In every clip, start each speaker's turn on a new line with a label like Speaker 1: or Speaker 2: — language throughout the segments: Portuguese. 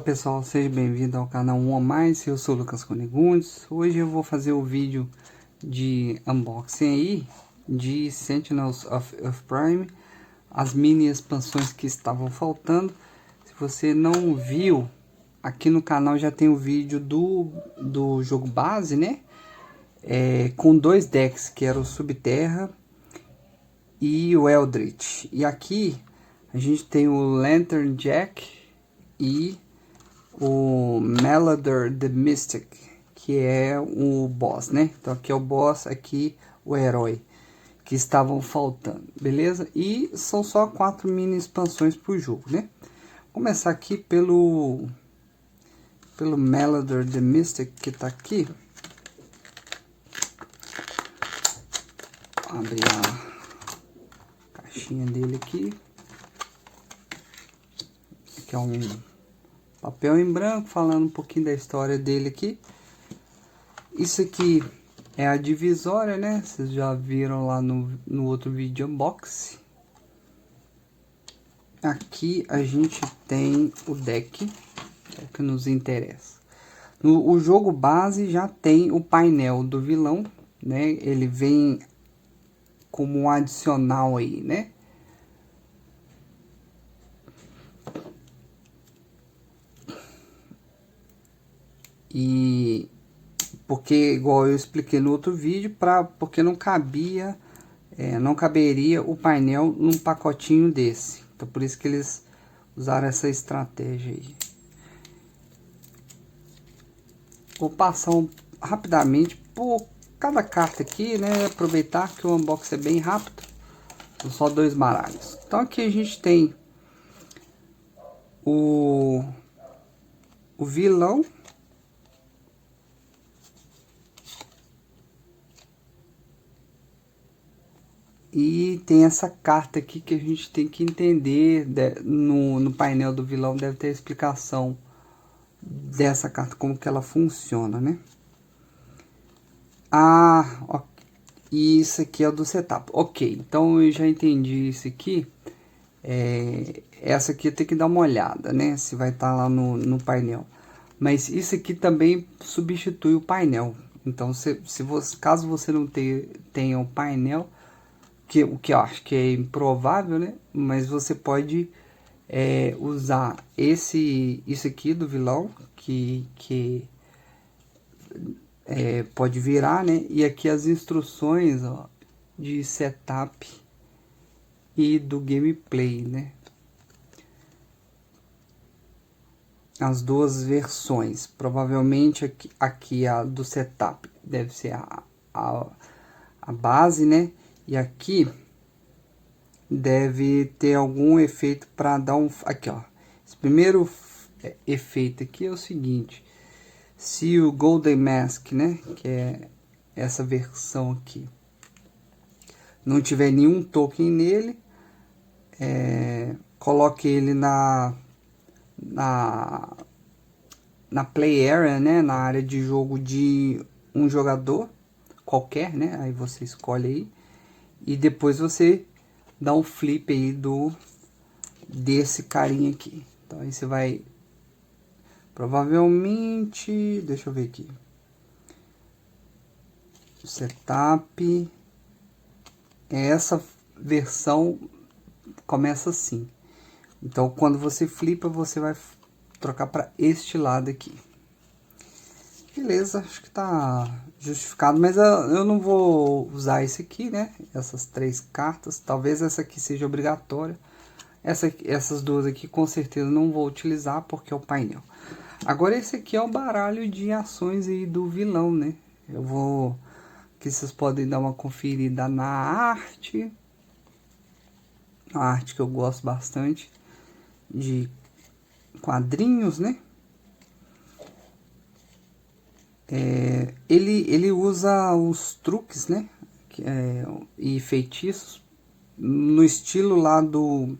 Speaker 1: Pessoal, seja bem-vindo ao canal 1 a mais, eu sou o Lucas Conegundes. Hoje eu vou fazer o vídeo de unboxing aí de Sentinels of Prime, as mini expansões que estavam faltando. Se você não viu, aqui no canal já tem o vídeo do jogo base, né? Com dois decks, que era o Subterra e o Eldritch. E aqui a gente tem o Lantern Jack e o Melodor the Mystic, que é o boss, né? Então aqui é o boss, aqui o herói, que estavam faltando, beleza? E são só 4 mini expansões por jogo, né? Vou começar aqui pelo Melodor the Mystic, que tá aqui. Vou abrir a caixinha dele aqui. Aqui é um papel em branco falando um pouquinho da história dele aqui. Isso aqui é a divisória, né? Vocês já viram lá no outro vídeo unboxing. Aqui a gente tem o deck, é o que nos interessa. O jogo base já tem o painel do vilão, né? Ele vem como um adicional aí, né? E porque, igual eu expliquei no outro vídeo, porque não cabia, não caberia o painel num pacotinho desse. Então por isso que eles usaram essa estratégia aí. Vou passar rapidamente por cada carta aqui, né? Aproveitar que o unboxing é bem rápido. São só 2 baralhos. Então aqui a gente tem o vilão. E tem essa carta aqui que a gente tem que entender, no painel do vilão deve ter a explicação dessa carta, como que ela funciona, né? Ó, e isso aqui é o do setup. Ok, então eu já entendi isso aqui. Essa aqui eu tenho que dar uma olhada, né? Se vai estar lá no painel. Mas isso aqui também substitui o painel. Então, caso você não tenha o painel, o que eu acho que é improvável, né? Mas você pode usar isso aqui do vilão, que pode virar, né? E aqui as instruções, ó, de setup e do gameplay, né? As duas versões. Provavelmente aqui a do setup deve ser a base, né? E aqui deve ter algum efeito para dar um... Aqui, ó. Esse primeiro efeito aqui é o seguinte. Se o Golden Mask, né? Que é essa versão aqui, não tiver nenhum token nele, coloque ele na play area, né? Na área de jogo de um jogador qualquer, né? Aí você escolhe aí. E depois você dá um flip aí desse carinha aqui. Então aí você vai provavelmente, deixa eu ver aqui, setup, essa versão começa assim. Então quando você flipa, você vai trocar para este lado aqui. Beleza, acho que tá justificado, mas eu não vou usar esse aqui, né? Essas 3 cartas, talvez essa aqui seja obrigatória. Essas duas aqui com certeza não vou utilizar porque é o painel. Agora esse aqui é o baralho de ações aí do vilão, né? Que vocês podem dar uma conferida na arte. A arte que eu gosto bastante de quadrinhos, né? Ele usa os truques, né? E feitiços no estilo lá do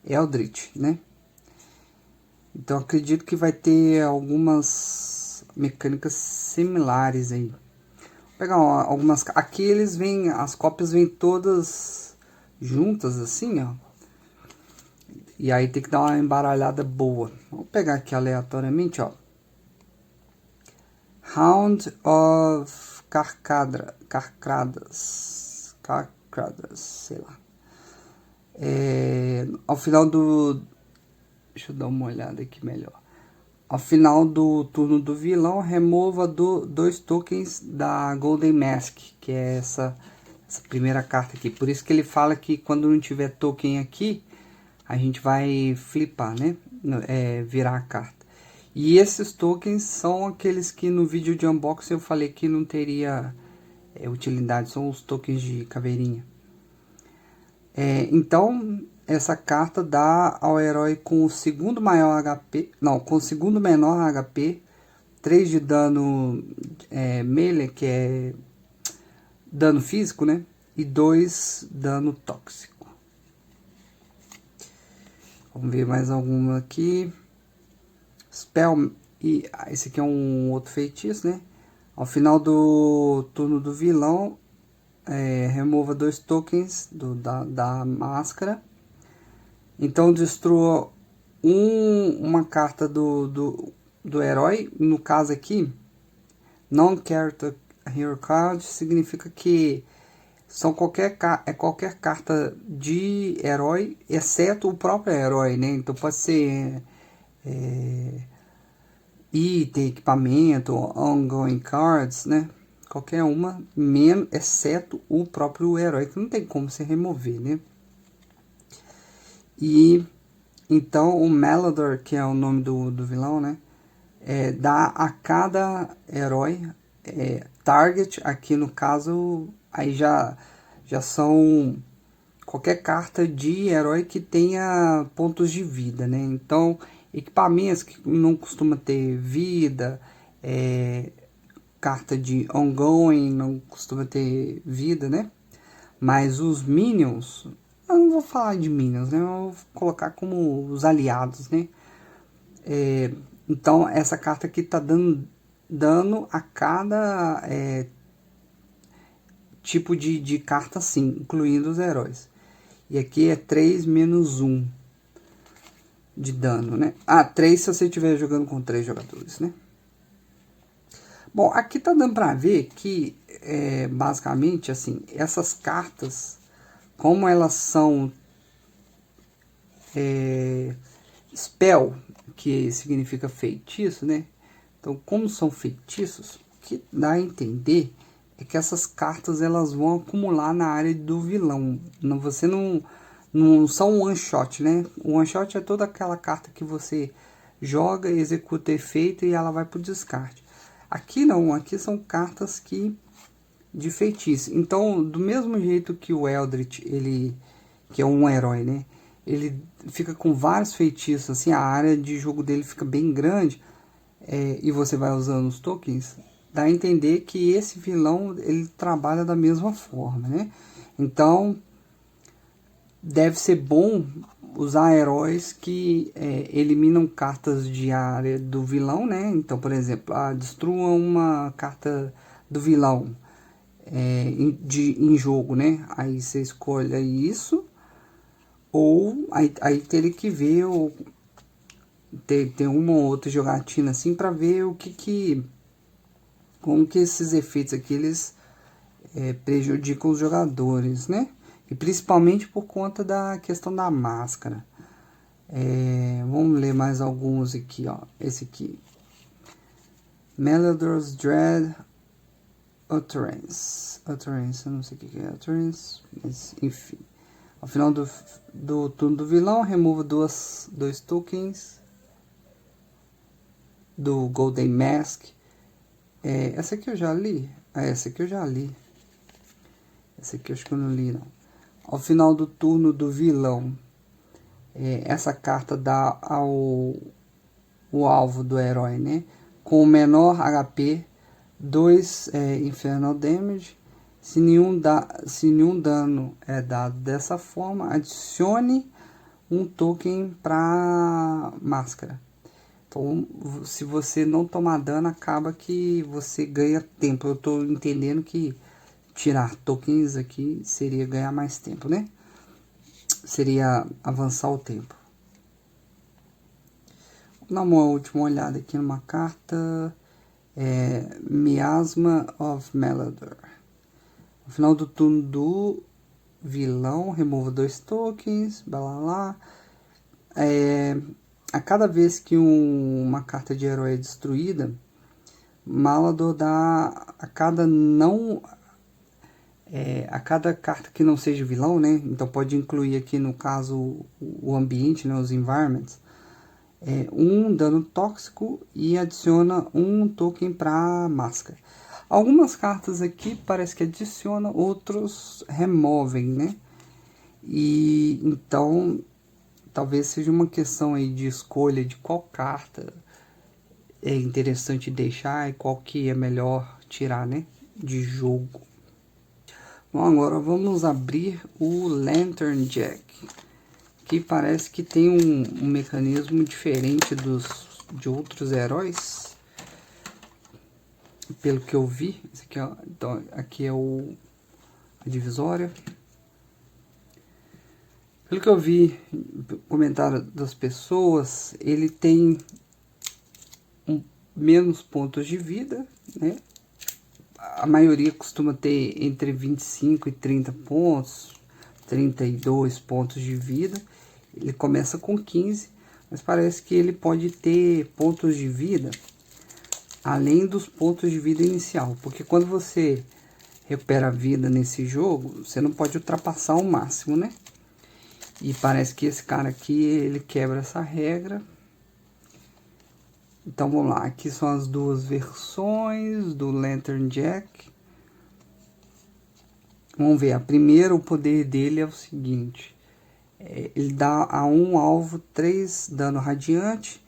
Speaker 1: Eldritch, né? Então acredito que vai ter algumas mecânicas similares aí. Vou pegar algumas. Aqui eles vêm, as cópias vêm todas juntas assim, ó. E aí tem que dar uma embaralhada boa. Vou pegar aqui aleatoriamente, ó. Hound of Carcadas, sei lá. Ao final do... Deixa eu dar uma olhada aqui melhor. Ao final do turno do vilão, remova 2 tokens da Golden Mask, que é essa primeira carta aqui. Por isso que ele fala que quando não tiver token aqui, a gente vai flipar, né? Virar a carta. E esses tokens são aqueles que no vídeo de unboxing eu falei que não teria utilidade. São os tokens de caveirinha. Então, essa carta dá ao herói com o segundo maior HP... Não, com o segundo menor HP. 3 de dano melee, que é dano físico, né? E 2 dano tóxico. Vamos ver mais alguma aqui. Spell. E esse aqui é um outro feitiço, né? Ao final do turno do vilão, remova 2 tokens da máscara. Então destrua uma carta do herói. No caso aqui, non-character hero card significa que são qualquer carta de herói, exceto o próprio herói, né? Então pode ser item, equipamento, ongoing cards, né? Qualquer uma, exceto o próprio herói, que não tem como se remover, né? E então o Malador, que é o nome do vilão, né? Dá a cada herói target, aqui no caso, aí já são qualquer carta de herói que tenha pontos de vida, né? Então, equipamentos que não costuma ter vida, carta de ongoing não costuma ter vida, né? Mas os minions, eu não vou falar de minions, né? Eu vou colocar como os aliados, né? Então, essa carta aqui tá dando dano a cada tipo de carta, sim, incluindo os heróis. E aqui é 3 menos 1 de dano, né? 3 se você estiver jogando com 3 jogadores, né? Bom, aqui tá dando pra ver que, basicamente, assim, essas cartas, como elas são spell, que significa feitiço, né? Então, como são feitiços, o que dá a entender é que essas cartas elas vão acumular na área do vilão. Você não são one shot, né? O one shot é toda aquela carta que você joga, executa efeito e ela vai pro descarte. Aqui não, aqui são cartas de feitiço. Então, do mesmo jeito que o Eldritch, que é um herói, né? Ele fica com vários feitiços, assim, a área de jogo dele fica bem grande, e você vai usando os tokens, dá a entender que esse vilão, ele trabalha da mesma forma, né? Então, deve ser bom usar heróis que eliminam cartas de área do vilão, né? Então, por exemplo, destrua uma carta do vilão em jogo, né? Aí você escolhe isso, ou aí teria que ver ter uma ou outra jogatina assim para ver como que esses efeitos aqui eles prejudicam os jogadores, né? E principalmente por conta da questão da máscara. Vamos ler mais alguns aqui, ó. Esse aqui, Malador's Dread Utterance, eu não sei o que é Utterance, mas enfim. Ao final do turno do vilão, remova 2 tokens do Golden Mask. Essa aqui eu já li. Essa aqui eu já li. Essa aqui eu acho que eu não li, não. Ao final do turno do vilão, essa carta dá o alvo do herói, né? Com o menor HP, 2 Infernal Damage. Se nenhum dano é dado dessa forma, adicione um token para máscara. Então, se você não tomar dano, acaba que você ganha tempo. Eu estou entendendo que tirar tokens aqui seria ganhar mais tempo, né? Seria avançar o tempo. dar uma última olhada aqui numa carta. Miasma of Melador. No final do turno do vilão, remova 2 tokens, blá blá blá. A cada vez que uma carta de herói é destruída, Malador dá a cada carta que não seja vilão, né? Então pode incluir aqui no caso o ambiente, né? Os environments. Um dano tóxico e adiciona um token para máscara. Algumas cartas aqui parece que adiciona, outros removem, né? E então talvez seja uma questão aí de escolha de qual carta é interessante deixar e qual que é melhor tirar, né, de jogo. Bom, agora vamos abrir o Lantern Jack, que parece que tem um mecanismo diferente de outros heróis, pelo que eu vi. Esse aqui, ó, então, aqui é a divisória. Pelo que eu vi, comentário das pessoas, ele tem menos pontos de vida, né? A maioria costuma ter entre 25 e 30 pontos, 32 pontos de vida. Ele começa com 15, mas parece que ele pode ter pontos de vida além dos pontos de vida inicial, porque quando você recupera a vida nesse jogo, você não pode ultrapassar o máximo, né? E parece que esse cara aqui, ele quebra essa regra. Então vamos lá, aqui são as duas versões do Lantern Jack. Vamos ver, a primeira, o poder dele é o seguinte. Ele dá a um alvo 3 dano radiante.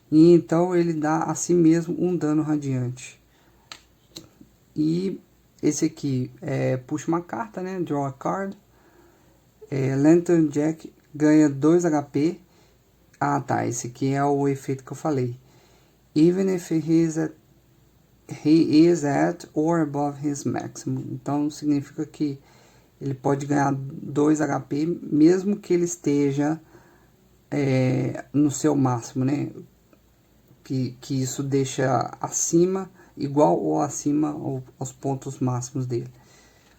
Speaker 1: E então ele dá a si mesmo um dano radiante. E esse aqui puxa uma carta, né? Draw a card. Lantern Jack ganha 2 HP. Ah, tá. Esse aqui é o efeito que eu falei. Even if he is at or above his maximum. Então significa que ele pode ganhar 2 HP mesmo que ele esteja no seu máximo, né? Que isso deixa acima, igual ou acima aos pontos máximos dele.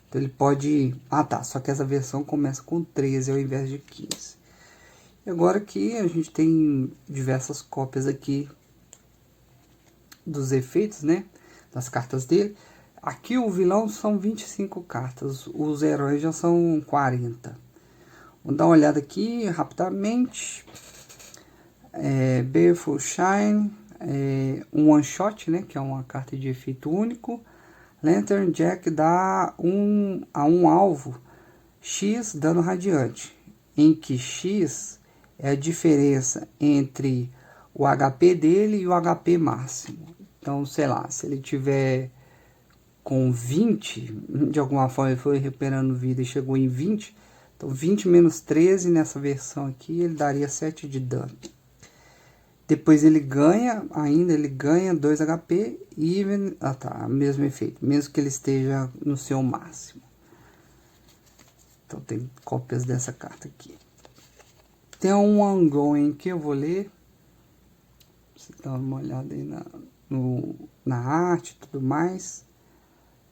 Speaker 1: Então ele pode... Ah, tá. Só que essa versão começa com 13 ao invés de 15. E agora aqui a gente tem diversas cópias aqui dos efeitos, né? Das cartas dele. Aqui o vilão são 25 cartas. Os heróis já são 40. Vamos dar uma olhada aqui rapidamente. Baleful Shine. Um one shot, né? Que é uma carta de efeito único. Lantern Jack dá a um alvo X dano radiante, em que X é a diferença entre o HP dele e o HP máximo. Então, sei lá, se ele tiver com 20, de alguma forma ele foi recuperando vida e chegou em 20, então 20 menos 13 nessa versão aqui, ele daria 7 de dano. Depois ele ganha 2 HP, even, mesmo efeito, mesmo que ele esteja no seu máximo. Então tem cópias dessa carta aqui. Tem um ongoing que eu vou ler. Você dá uma olhada aí na arte e tudo mais.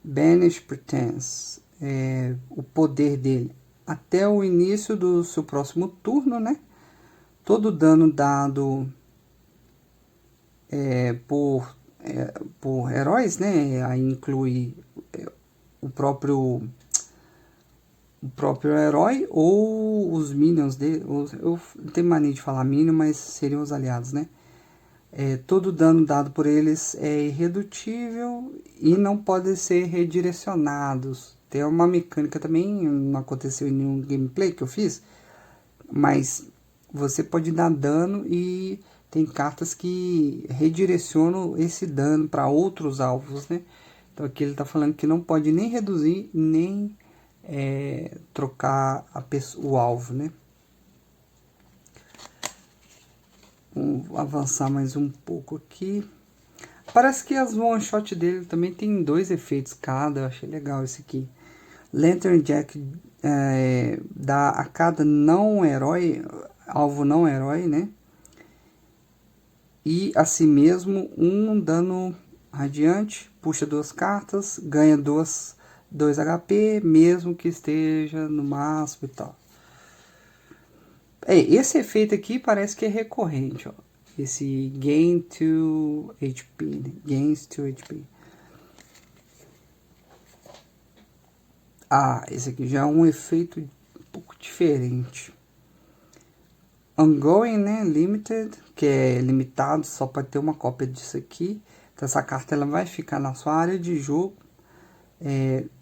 Speaker 1: Banish Pretense. O poder dele. Até o início do seu próximo turno, né? Todo dano dado por heróis, né? Aí inclui o próprio herói ou os minions dele. Eu tenho mania de falar minion, mas seriam os aliados, né? Todo dano dado por eles é irredutível e não pode ser redirecionados. Tem uma mecânica também, não aconteceu em nenhum gameplay que eu fiz, mas você pode dar dano e tem cartas que redirecionam esse dano para outros alvos, né? Então aqui ele está falando que não pode nem reduzir, nem trocar o alvo, né? Vamos avançar mais um pouco aqui. Parece que as one shot dele também tem 2 efeitos cada. Eu achei legal esse aqui. Lantern Jack dá a cada não herói, alvo não herói, né? E assim mesmo, um dano radiante, puxa 2 cartas, ganha 2 HP, mesmo que esteja no máximo e tal. Esse efeito aqui parece que é recorrente, ó. Esse gain to HP, né? Gains to HP. Ah, esse aqui já é um efeito um pouco diferente. Ongoing, né? Limited, que é limitado, só para ter uma cópia disso aqui. Então essa carta ela vai ficar na sua área de jogo.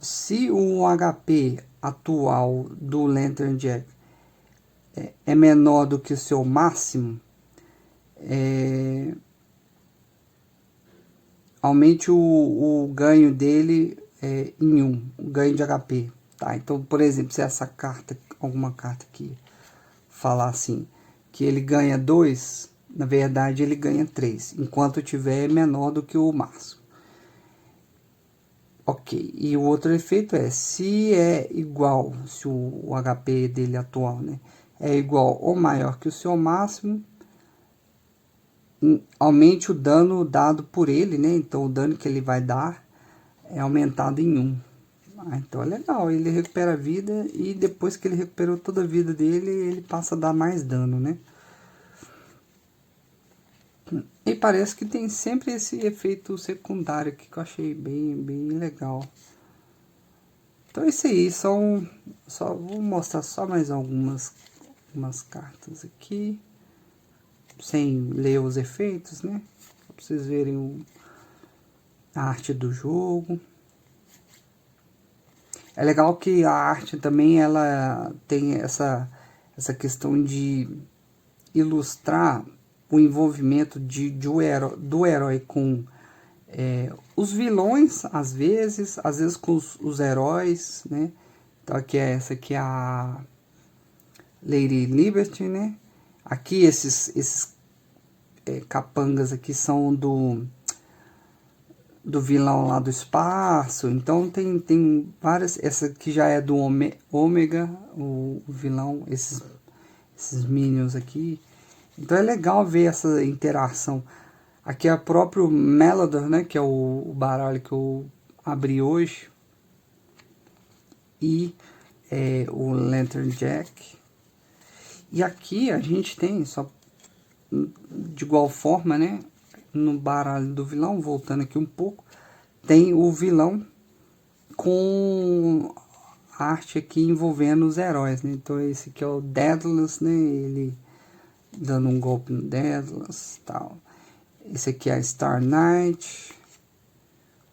Speaker 1: Se o HP atual do Lantern Jack é menor do que o seu máximo, aumente o ganho dele em 1, o ganho de HP. Tá? Então, por exemplo, se essa carta, alguma carta aqui, falar assim, que ele ganha 2, na verdade ele ganha 3, enquanto tiver menor do que o máximo. Ok, e o outro efeito é, se é igual, se o HP dele atual, né, é igual ou maior que o seu máximo, aumente o dano dado por ele, né, então o dano que ele vai dar é aumentado em 1. Então é legal, ele recupera a vida e depois que ele recuperou toda a vida dele, ele passa a dar mais dano, né. E parece que tem sempre esse efeito secundário aqui que eu achei bem legal. Então é isso aí, só vou mostrar só mais algumas cartas aqui, sem ler os efeitos, né? Pra vocês verem a arte do jogo. É legal que a arte também ela tem essa questão de ilustrar o envolvimento do herói com os vilões, às vezes com os heróis, né? Então aqui essa aqui é a Lady Liberty, né? Aqui esses capangas aqui são do vilão lá do espaço. Então tem várias. Essa aqui já é do Ômega, o vilão, esses minions aqui. Então é legal ver essa interação. Aqui é o próprio Melodor, né? Que é o baralho que eu abri hoje. E o Lantern Jack. E aqui a gente tem, só de igual forma, né? No baralho do vilão, voltando aqui um pouco, tem o vilão com arte aqui envolvendo os heróis, né? Então esse aqui é o Daedalus, né? Ele dando um golpe no Daedalus, tal. Esse aqui é a Star Knight,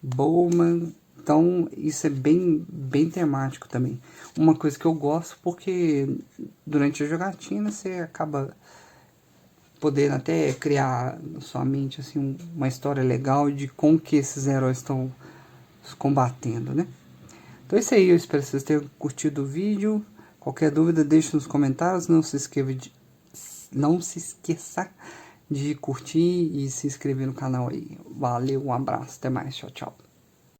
Speaker 1: Bowman. Então isso é bem temático também. Uma coisa que eu gosto, porque durante a jogatina você acaba podendo até criar na sua mente assim, uma história legal de como que esses heróis estão combatendo, né? Então é isso aí, eu espero que vocês tenham curtido o vídeo. Qualquer dúvida deixe nos comentários, não se esqueça de curtir e se inscrever no canal aí. Valeu, um abraço, até mais, tchau, tchau.